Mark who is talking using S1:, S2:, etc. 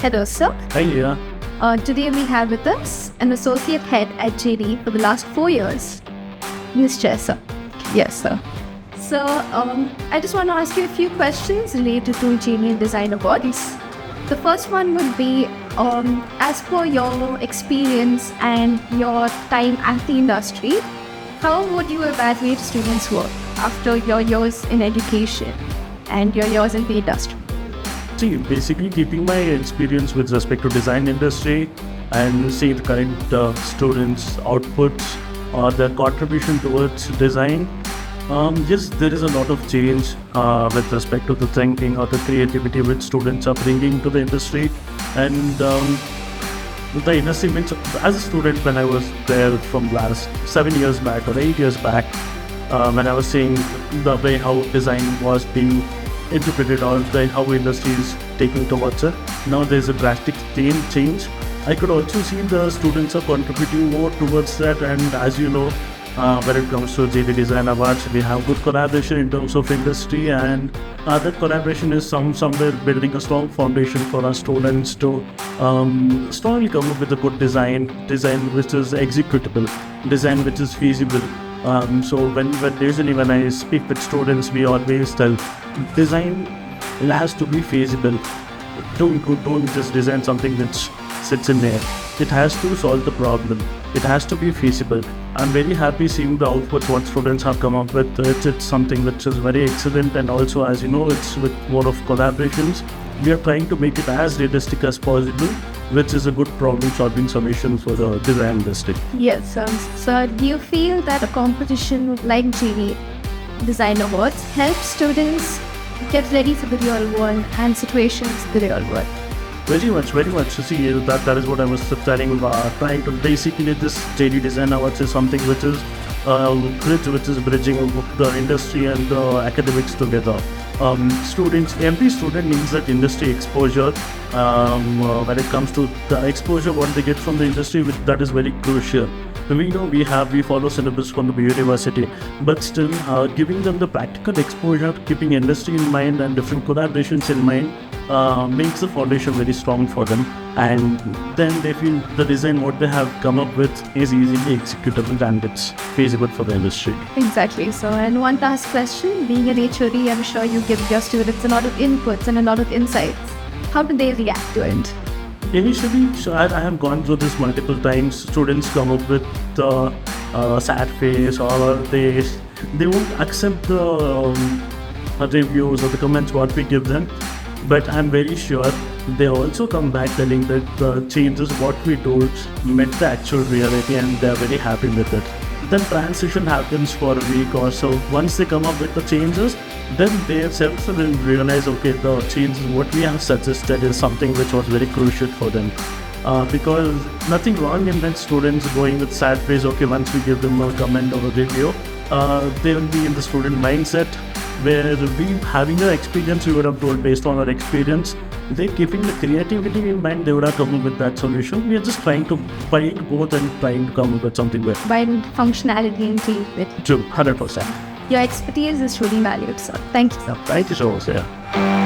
S1: Hello, sir.
S2: Hi, Leah.
S1: Today we have with us an associate head at JD for the last 4 years, Nischay, sir. Yes, sir. So, I just want to ask you a few questions related to JD Design Awards. The first one would be, as per your experience and your time at the industry, how would you evaluate students' work after your years in education and your years in the industry?
S2: See, basically keeping my experience with respect to design industry and see the current students' outputs or their contribution towards design. Yes, there is a lot of change with respect to the thinking or the creativity which students are bringing to the industry. And the industry means, as a student when I was there from last 7 years back or 8 years back, when I was seeing the way how design was being interpreted or how industry is taking towards it. Now there's a drastic change. I could also see the students are contributing more towards that, and as you know, when it comes to JD Design Awards, we have good collaboration in terms of industry, and that collaboration is somewhere building a strong foundation for our students to strongly come up with a good design which is executable, design which is feasible. So usually when I speak with students, we always tell design has to be feasible. Don't just design something which sits in there. It has to solve the problem. It has to be feasible. I'm very happy seeing the output what students have come up with. It's something which is very excellent, and also, as you know, it's with more of collaborations. We are trying to make it as realistic as possible, which is a good problem-solving solution for the design industry.
S1: Yes, so do you feel that a competition like JD Design Awards helps students get ready for the real world and situations in the real world?
S2: Very much. See, that is what I was telling, trying to basically this JD Design Awards is something which is bridge which is bridging the industry and the academics together. Every student needs that industry exposure. When it comes to the exposure what they get from the industry, that is very crucial. We know we follow syllabus from the university, but still giving them the practical exposure, keeping industry in mind and different collaborations in mind, makes the foundation very strong for them, and then they feel the design what they have come up with is easily executable and it's feasible for the industry.
S1: Exactly. So, and one last question, being an HOD, I'm sure you give your students a lot of inputs and a lot of insights. How do they react to it?
S2: Initially, I have gone through this multiple times. Students come up with sad face, or they won't accept the reviews or the comments what we give them. But I'm very sure they also come back telling that the changes what we told met the actual reality, and they're very happy with it. Then transition happens for a week or so. Once they come up with the changes, then they themselves will realize, okay, the changes what we have suggested is something which was very crucial for them. Because nothing wrong in that students going with sad face. Okay, once we give them a comment or a review, they will be in the student mindset where we having an experience we would have told based on our experience. They keeping the creativity in mind, they would have come up with that solution. We are just trying to find both and trying to come up with something better.
S1: By functionality and creativity.
S2: True, 100%.
S1: Your expertise is truly valued, sir. Thank you, sir.
S2: Thank you so much, yeah.